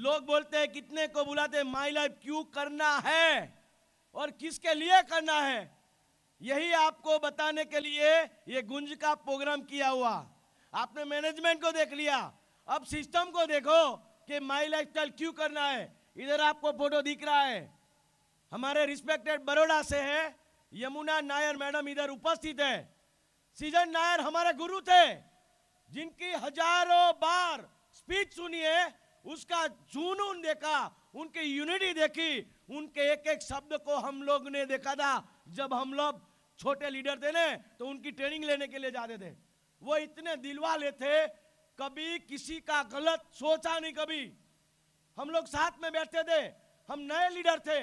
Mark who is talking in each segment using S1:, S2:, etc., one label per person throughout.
S1: लोग बोलते हैं कितने को बुलाते हैं, माई लाइफ क्यों करना है और किसके लिए करना है, यही आपको बताने के लिए ये गुंज का प्रोग्राम किया हुआ। आपने मैनेजमेंट को देख लिया, अब सिस्टम को देखो कि माई लाइफस्टाइल क्यों करना है। इधर आपको फोटो दिख रहा है, हमारे रिस्पेक्टेड बड़ौदा से है यमुना नायर मैडम इधर उपस्थित है। सृजन नायर हमारे गुरु थे, जिनकी हजारों बार स्पीच सुनी है, उसका जुनून देखा, उनकी यूनिटी देखी, उनके एक एक शब्द को हम लोग ने देखा था। जब हम लोग छोटे लीडर थे ना, तो उनकी ट्रेनिंग लेने के लिए जाते थे। वो इतने दिल वाले थे, कभी किसी का गलत सोचा नहीं। कभी हम लोग साथ में बैठते थे, हम नए लीडर थे,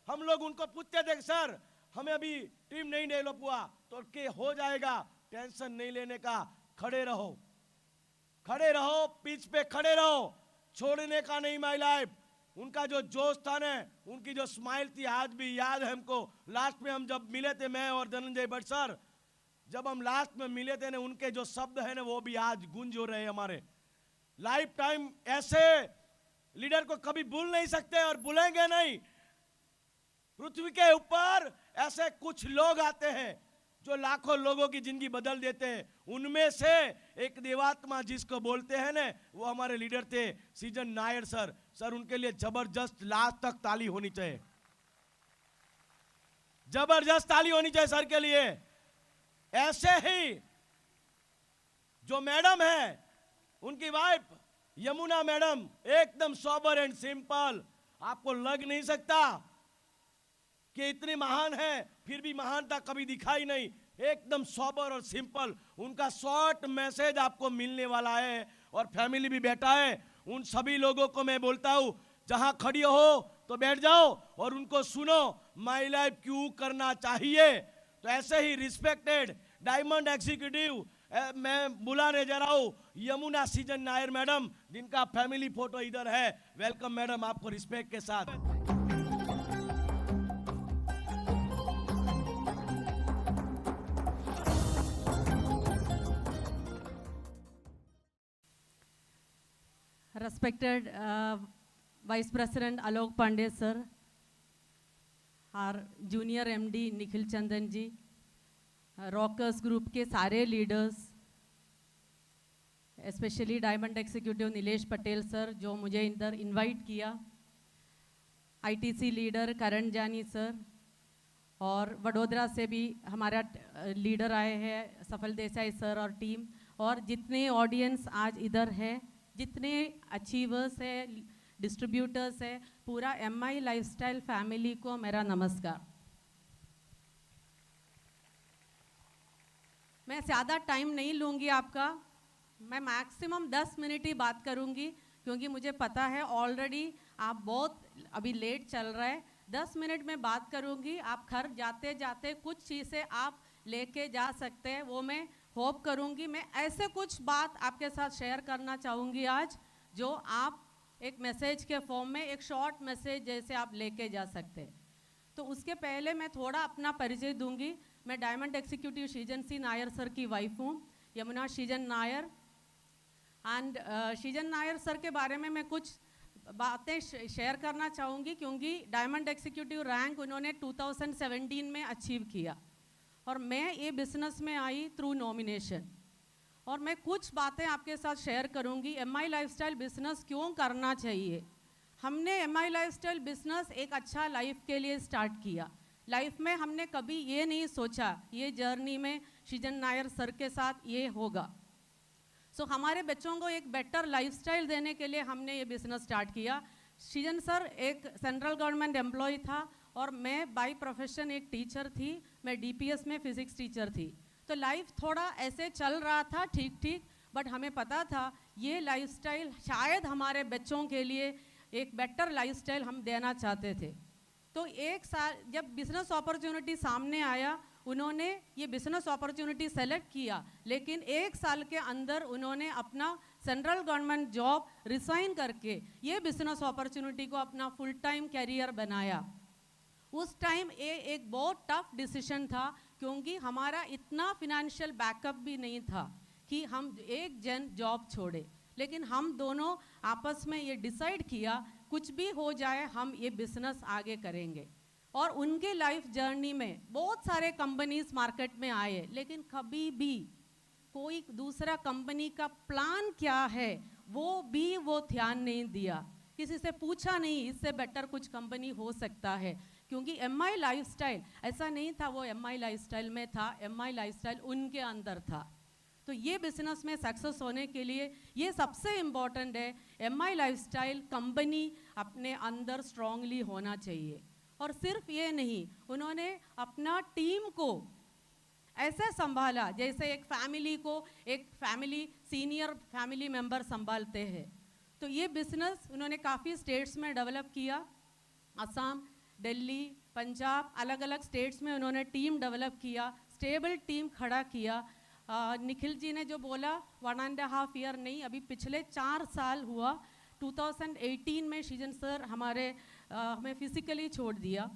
S1: हम लोग उनको पूछते थे सर हमें अभी टीम नहीं डेवलप हुआ तो के हो जाएगा, टेंशन नहीं लेने का, खड़े रहो, खड़े रहो, पिच पे खड़े रहो, छोड़ने का नहीं माई लाइफ। उनका जो जोश था ना, उनकी जो स्माइल थी, आज भी याद है हमको। लास्ट में हम जब मिले थे, मैं और धनंजय भट्ट सर, जब हम लास्ट में मिले थे ना, उनके जो शब्द है ना, वो भी आज गूंज हो रहे हैं हमारे। लाइफ टाइम ऐसे लीडर को कभी भूल नहीं सकते और भूलेंगे नहीं। पृथ्वी के ऊपर ऐसे कुछ लोग आते हैं जो लाखों लोगों की जिंदगी बदल देते हैं। उनमें से एक देवात्मा जिसको बोलते हैं ना, वो हमारे लीडर थे सृजन नायर सर। सर उनके लिए जबरदस्त लास्ट तक ताली होनी चाहिए, जबरदस्त ताली होनी चाहिए सर के लिए। ऐसे ही जो मैडम है, उनकी वाइफ यमुना मैडम, एकदम सोबर एंड सिंपल। आपको लग नहीं सकता कि इतनी महान है, फिर भी महानता कभी दिखाई नहीं, एकदम सोबर और सिंपल। उनका शॉर्ट मैसेज आपको मिलने वाला है और फैमिली भी बैठा है। उन सभी लोगों को मैं बोलता हूं, जहां खड़ी हो तो बैठ जाओ और उनको सुनो, माई लाइफ क्यों करना चाहिए। तो ऐसे ही रिस्पेक्टेड डायमंड एग्जीक्यूटिव मैं बुलाने जा रहा हूं यमुना सृजन नायर मैडम, जिनका फैमिली फोटो इधर है। वेलकम मैडम, आपको रिस्पेक्ट के साथ।
S2: Respected Vice President Alok Pandey sir, our junior MD Nikhil Chandan ji, rockers group के सारे leaders, specially diamond executive Nilesh Patel sir जो मुझे इधर इनवाइट किया, आईटीसी लीडर करण जानी सर, और वडोदरा से भी हमारा लीडर आए हैं सफल देसाई सर और टीम, और जितने ऑडियंस आज इधर है, जितने अचीवर्स है, डिस्ट्रीब्यूटर्स है, पूरा एमआई लाइफस्टाइल फैमिली को मेरा नमस्कार। मैं ज़्यादा टाइम नहीं लूँगी आपका, मैं मैक्सिमम 10 मिनट ही बात करूँगी, क्योंकि मुझे पता है ऑलरेडी आप बहुत अभी लेट चल रहा है। 10 मिनट में बात करूँगी, आप घर जाते जाते कुछ चीज़ें आप लेके जा सकते हैं, वो मैं होप करूँगी। मैं ऐसे कुछ बात आपके साथ शेयर करना चाहूँगी आज, जो आप एक मैसेज के फॉर्म में, एक शॉर्ट मैसेज जैसे आप लेके जा सकते हैं। तो उसके पहले मैं थोड़ा अपना परिचय दूंगी। मैं डायमंड एग्जीक्यूटिव सृजन सी नायर सर की वाइफ हूँ, यमुना सृजन नायर। एंड सृजन नायर सर के बारे में मैं कुछ बातें शेयर करना चाहूँगी, क्योंकि डायमंड एग्जीक्यूटिव रैंक उन्होंने 2017 में अचीव किया और मैं ये बिजनेस में आई थ्रू नॉमिनेशन। और मैं कुछ बातें आपके साथ शेयर करूँगी, एमआई लाइफस्टाइल बिजनेस क्यों करना चाहिए। हमने एमआई लाइफस्टाइल बिजनेस एक अच्छा लाइफ के लिए स्टार्ट किया। लाइफ में हमने कभी ये नहीं सोचा ये जर्नी में सृजन नायर सर के साथ ये होगा। सो हमारे बच्चों को एक बेटर लाइफस्टाइल देने के लिए हमने ये बिजनेस स्टार्ट किया। सृजन सर एक सेंट्रल गवर्नमेंट एम्प्लॉय था और मैं बाय प्रोफेशन एक टीचर थी, मैं डीपीएस में फिजिक्स टीचर थी। तो लाइफ थोड़ा ऐसे चल रहा था ठीक ठीक, बट हमें पता था ये लाइफस्टाइल शायद हमारे बच्चों के लिए एक बेटर लाइफस्टाइल हम देना चाहते थे। तो एक साल जब बिजनेस अपॉर्चुनिटी सामने आया, उन्होंने ये बिजनेस अपॉर्चुनिटी सेलेक्ट किया, लेकिन एक साल के अंदर उन्होंने अपना सेंट्रल गवर्नमेंट जॉब रिसाइन करके ये बिजनेस अपॉर्चुनिटी को अपना फुल टाइम कैरियर बनाया। उस टाइम ये एक बहुत टफ डिसीजन था, क्योंकि हमारा इतना फिनेंशियल बैकअप भी नहीं था कि हम एक जन जॉब छोड़े। लेकिन हम दोनों आपस में ये डिसाइड किया कुछ भी हो जाए हम ये बिजनेस आगे करेंगे। और उनके लाइफ जर्नी में बहुत सारे कंपनीज मार्केट में आए, लेकिन कभी भी कोई दूसरा कंपनी का प्लान क्या है वो ध्यान नहीं दिया, किसी से पूछा नहीं इससे बेटर कुछ कंपनी हो सकता है। क्योंकि एमआई लाइफस्टाइल ऐसा नहीं था वो एमआई लाइफस्टाइल में था, एमआई लाइफस्टाइल उनके अंदर था। तो ये बिजनेस में सक्सेस होने के लिए ये सबसे इम्पॉर्टेंट है, एमआई लाइफस्टाइल कंपनी अपने अंदर स्ट्रांगली होना चाहिए। और सिर्फ ये नहीं, उन्होंने अपना टीम को ऐसे संभाला जैसे एक फैमिली को एक फैमिली सीनियर फैमिली मेंबर संभालते हैं। तो ये बिजनेस उन्होंने काफ़ी स्टेट्स में डेवलप किया, असम, दिल्ली, पंजाब, अलग अलग स्टेट्स में उन्होंने टीम डेवलप किया, स्टेबल टीम खड़ा किया। निखिल जी ने जो बोला 1.5 ईयर नहीं, अभी पिछले 4 साल हुआ। 2018 में सृजन सर हमें फिजिकली छोड़ दिया,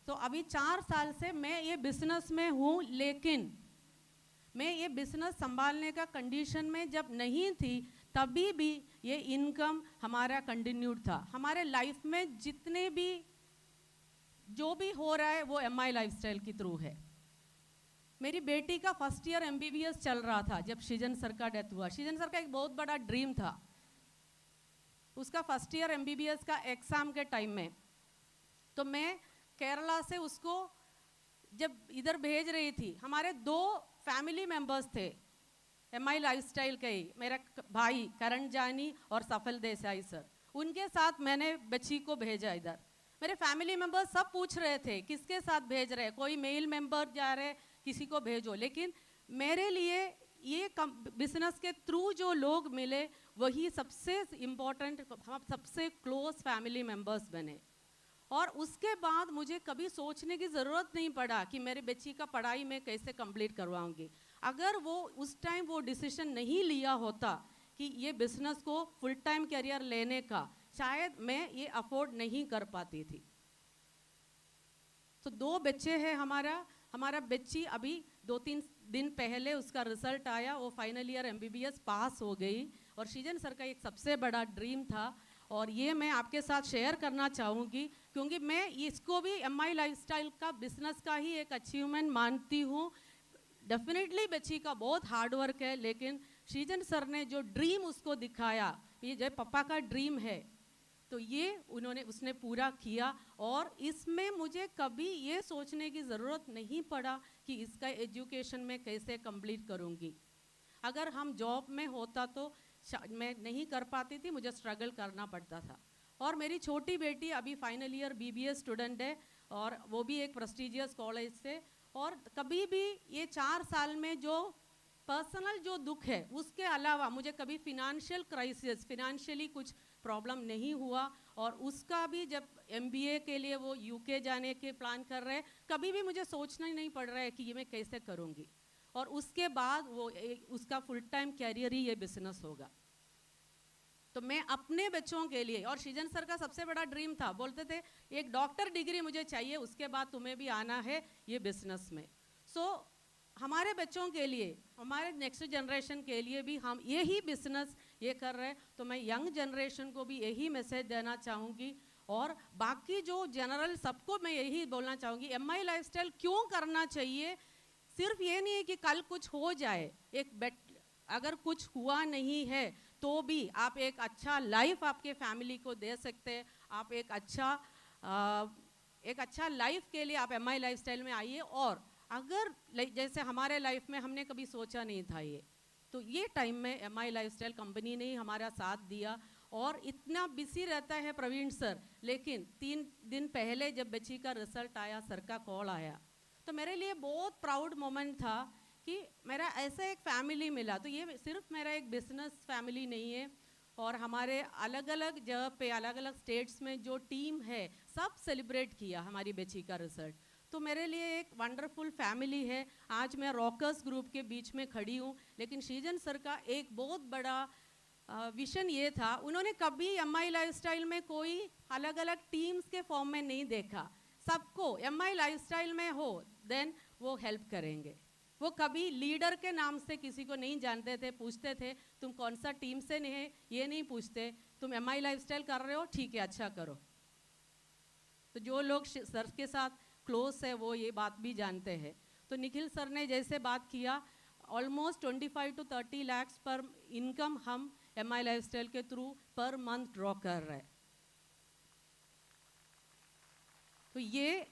S2: तो अभी 4 साल से मैं ये बिजनेस में हूँ। लेकिन मैं ये बिजनेस संभालने का कंडीशन में जब नहीं थी तभी भी ये इनकम हमारा कंटिन्यूड था। हमारे लाइफ में जितने भी जो भी हो रहा है वो एमआई लाइफस्टाइल के थ्रू है। मेरी बेटी का फर्स्ट ईयर एमबीबीएस चल रहा था जब सृजन सर का डेथ हुआ। सृजन सर का एक बहुत बड़ा ड्रीम था, उसका फर्स्ट ईयर एमबीबीएस का एग्जाम के टाइम में। तो मैं केरला से उसको जब इधर भेज रही थी, हमारे 2 फैमिली मेंबर्स थे एमआई लाइफस्टाइल के ही, मेरा भाई करण जानी और सफल देसाई सर, उनके साथ मैंने बच्ची को भेजा इधर। मेरे फैमिली मेंबर सब पूछ रहे थे किसके साथ भेज रहे, कोई मेल मेंबर जा रहे, किसी को भेजो। लेकिन मेरे लिए ये बिजनेस के थ्रू जो लोग मिले वही सबसे इम्पोर्टेंट, हम सबसे क्लोज फैमिली मेंबर्स बने। और उसके बाद मुझे कभी सोचने की ज़रूरत नहीं पड़ा कि मेरी बच्ची का पढ़ाई मैं कैसे कंप्लीट करवाऊंगी। अगर वो उस टाइम वो डिसीजन नहीं लिया होता कि ये बिजनेस को फुल टाइम करियर लेने का, शायद मैं ये अफोर्ड नहीं कर पाती थी। तो 2 बच्चे हैं हमारा बच्ची अभी 2-3 दिन पहले उसका रिजल्ट आया, वो फाइनल ईयर एमबीबीएस पास हो गई। और सृजन सर का एक सबसे बड़ा ड्रीम था और ये मैं आपके साथ शेयर करना चाहूँगी, क्योंकि मैं इसको भी एमआई लाइफस्टाइल का बिजनेस का ही एक अचीवमेंट मानती हूँ। डेफिनेटली बच्ची का बहुत हार्ड वर्क है, लेकिन सृजन सर ने जो ड्रीम उसको दिखाया, ये जब पापा का ड्रीम है तो ये उसने पूरा किया। और इसमें मुझे कभी ये सोचने की ज़रूरत नहीं पड़ा कि इसका एजुकेशन मैं कैसे कंप्लीट करूँगी। अगर हम जॉब में होता तो मैं नहीं कर पाती थी, मुझे स्ट्रगल करना पड़ता था। और मेरी छोटी बेटी अभी फाइनल ईयर बीबीए स्टूडेंट है और वो भी एक प्रेस्टिजियस कॉलेज से। और कभी भी ये 4 साल में जो पर्सनल जो दुख है उसके अलावा मुझे कभी फिनेंशियल क्राइसिस, फिनेंशियली कुछ प्रॉब्लम नहीं हुआ। और उसका भी जब एमबीए के लिए वो यूके जाने के प्लान कर रहे हैं, कभी भी मुझे सोचना ही नहीं पड़ रहा है कि ये मैं कैसे करूँगी। और उसके बाद वो उसका फुल टाइम कैरियर ही ये बिजनेस होगा। तो मैं अपने बच्चों के लिए, और सृजन सर का सबसे बड़ा ड्रीम था, बोलते थे एक डॉक्टर डिग्री मुझे चाहिए, उसके बाद तुम्हें भी आना है ये बिजनेस में। सो हमारे बच्चों के लिए, हमारे नेक्स्ट जनरेशन के लिए भी हम यही बिजनेस ये कर रहे हैं। तो मैं यंग जनरेशन को भी यही मैसेज देना चाहूँगी और बाकी जो जनरल सबको मैं यही बोलना चाहूँगी, एमआई लाइफस्टाइल क्यों करना चाहिए। सिर्फ ये नहीं है कि कल कुछ हो जाए, अगर कुछ हुआ नहीं है तो भी आप एक अच्छा लाइफ आपके फैमिली को दे सकते हैं। आप एक अच्छा लाइफ के लिए आप एमआई लाइफस्टाइल में आइए। और अगर जैसे हमारे लाइफ में हमने कभी सोचा नहीं था ये, तो ये टाइम में एमआई लाइफस्टाइल कंपनी ने ही हमारा साथ दिया। और इतना बिजी रहता है प्रवीण सर, लेकिन 3 दिन पहले जब बच्ची का रिजल्ट आया, सर का कॉल आया, तो मेरे लिए बहुत प्राउड मोमेंट था कि मेरा ऐसा एक फैमिली मिला। तो ये सिर्फ मेरा एक बिजनेस फैमिली नहीं है, और हमारे अलग अलग जगह पे अलग अलग स्टेट्स में जो टीम है सब सेलिब्रेट किया हमारी बच्ची का रिजल्ट। तो मेरे लिए एक वंडरफुल फैमिली है। आज मैं रॉकर्स ग्रुप के बीच में खड़ी हूँ, लेकिन सृजन सर का एक बहुत बड़ा विजन ये था, उन्होंने कभी एमआई लाइफस्टाइल में कोई अलग अलग टीम्स के फॉर्म में नहीं देखा। सबको एमआई लाइफस्टाइल में हो देन वो हेल्प करेंगे। वो कभी लीडर के नाम से किसी को नहीं जानते थे, पूछते थे तुम कौन सा टीम से नहीं, ये नहीं पूछते, तुम MI लाइफस्टाइल कर रहे हो, ठीक है अच्छा करो। तो जो लोग सर के साथ क्लोज है वो ये बात भी जानते हैं। तो निखिल सर ने जैसे बात किया, ऑलमोस्ट 25 to 30 lakhs पर इनकम हम MI लाइफस्टाइल के थ्रू पर मंथ ड्रॉ कर रहे हैं। तो ये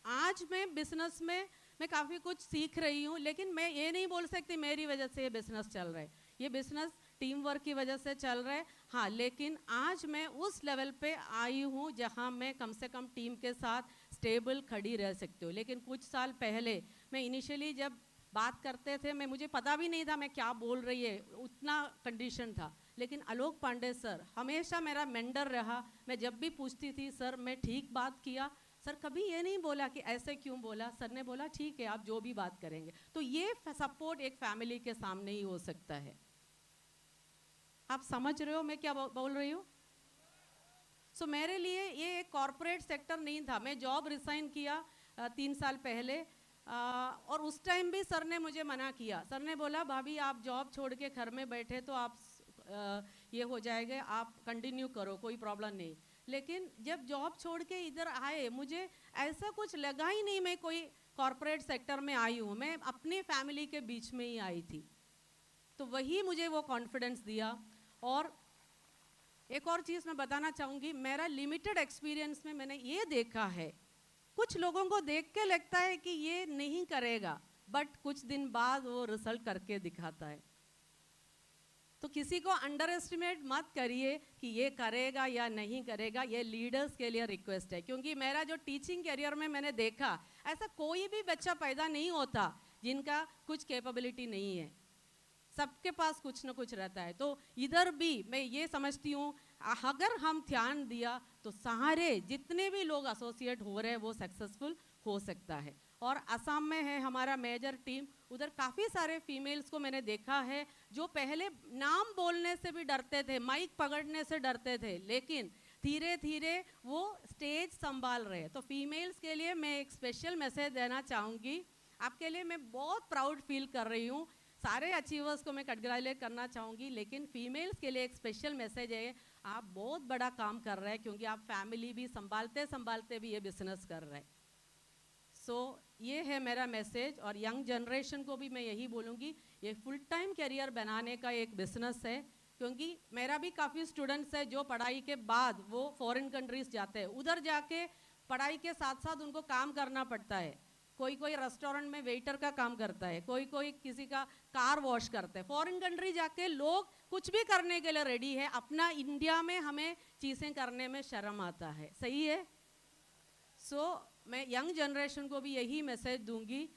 S2: आज मैं बिजनेस में मैं काफ़ी कुछ सीख रही हूँ, लेकिन मैं ये नहीं बोल सकती मेरी वजह से ये बिजनेस चल रहा है। ये बिजनेस टीम वर्क की वजह से चल रहा है, हाँ, लेकिन आज मैं उस लेवल पे आई हूँ जहाँ मैं कम से कम टीम के साथ स्टेबल खड़ी रह सकती हूँ। लेकिन कुछ साल पहले मैं इनिशियली जब बात करते थे, मुझे पता भी नहीं था मैं क्या बोल रही है, उतना कंडीशन था। लेकिन आलोक पांडे सर हमेशा मेरा मेंटर रहा। मैं जब भी पूछती थी सर मैं ठीक बात किया, सर कभी ये नहीं बोला कि ऐसे क्यों बोला, सर ने बोला ठीक है आप जो भी बात करेंगे। तो ये सपोर्ट एक फैमिली के सामने ही हो सकता है। आप समझ रहे हो मैं क्या बोल रही हूँ? सो मेरे लिए ये एक कॉर्पोरेट सेक्टर नहीं था। मैं जॉब रिसाइन किया 3 साल पहले, और उस टाइम भी सर ने मुझे मना किया। सर ने बोला भाभी आप जॉब छोड़ के घर में बैठे तो आप ये हो जाएगा, आप कंटिन्यू करो, कोई प्रॉब्लम नहीं। लेकिन जब जॉब छोड़ के इधर आए, मुझे ऐसा कुछ लगा ही नहीं मैं कोई कॉर्पोरेट सेक्टर में आई हूँ, मैं अपनी फैमिली के बीच में ही आई थी। तो वही मुझे वो कॉन्फिडेंस दिया। और एक और चीज़ मैं बताना चाहूँगी, मेरा लिमिटेड एक्सपीरियंस में मैंने ये देखा है, कुछ लोगों को देख के लगता है कि ये नहीं करेगा, बट कुछ दिन बाद वो रिजल्ट करके दिखाता है। तो किसी को अंडर एस्टिमेट मत करिए कि ये करेगा या नहीं करेगा। ये लीडर्स के लिए रिक्वेस्ट है, क्योंकि मेरा जो टीचिंग करियर में मैंने देखा, ऐसा कोई भी बच्चा पैदा नहीं होता जिनका कुछ कैपेबिलिटी नहीं है, सबके पास कुछ ना कुछ रहता है। तो इधर भी मैं ये समझती हूँ अगर हम ध्यान दिया तो सारे जितने भी लोग एसोसिएट हो रहे हैं वो सक्सेसफुल हो सकता है। और असम में है हमारा मेजर टीम, उधर काफ़ी सारे फीमेल्स को मैंने देखा है जो पहले नाम बोलने से भी डरते थे, माइक पकड़ने से डरते थे, लेकिन धीरे धीरे वो स्टेज संभाल रहे हैं। तो फीमेल्स के लिए मैं एक स्पेशल मैसेज देना चाहूँगी। आपके लिए मैं बहुत प्राउड फील कर रही हूँ। सारे अचीवर्स को मैं कंग्रेचुलेट करना चाहूँगी, लेकिन फीमेल्स के लिए एक स्पेशल मैसेज है, आप बहुत बड़ा काम कर रहे हैं, क्योंकि आप फैमिली भी संभालते संभालते भी ये बिजनेस कर रहे हैं। सो ये है मेरा मैसेज। और यंग जनरेशन को भी मैं यही बोलूँगी, ये फुल टाइम करियर बनाने का एक बिजनेस है, क्योंकि मेरा भी काफ़ी स्टूडेंट्स है जो पढ़ाई के बाद वो फॉरेन कंट्रीज जाते हैं, उधर जाके पढ़ाई के साथ साथ उनको काम करना पड़ता है। कोई कोई रेस्टोरेंट में वेटर का काम करता है, कोई कोई किसी का कार वॉश करते हैं। फॉरेन कंट्री जाके लोग कुछ भी करने के लिए रेडी है, अपना इंडिया में हमें चीज़ें करने में शर्म आता है, सही है? सो मैं यंग जनरेशन को भी यही मैसेज दूंगी,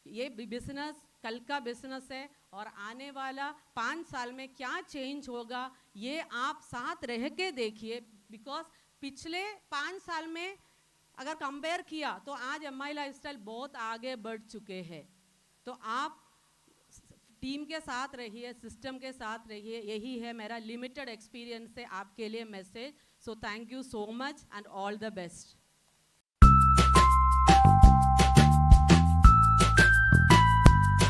S2: ये बिजनेस कल का बिजनेस है, और आने वाला 5 साल में क्या चेंज होगा ये आप साथ रह के देखिए। बिकॉज पिछले 5 साल में अगर कंपेयर किया तो आज MI लाइफस्टाइल बहुत आगे बढ़ चुके हैं। तो आप टीम के साथ रहिए, सिस्टम के साथ रहिए, यही है मेरा लिमिटेड एक्सपीरियंस से आपके लिए message. So thank you so much and all the best.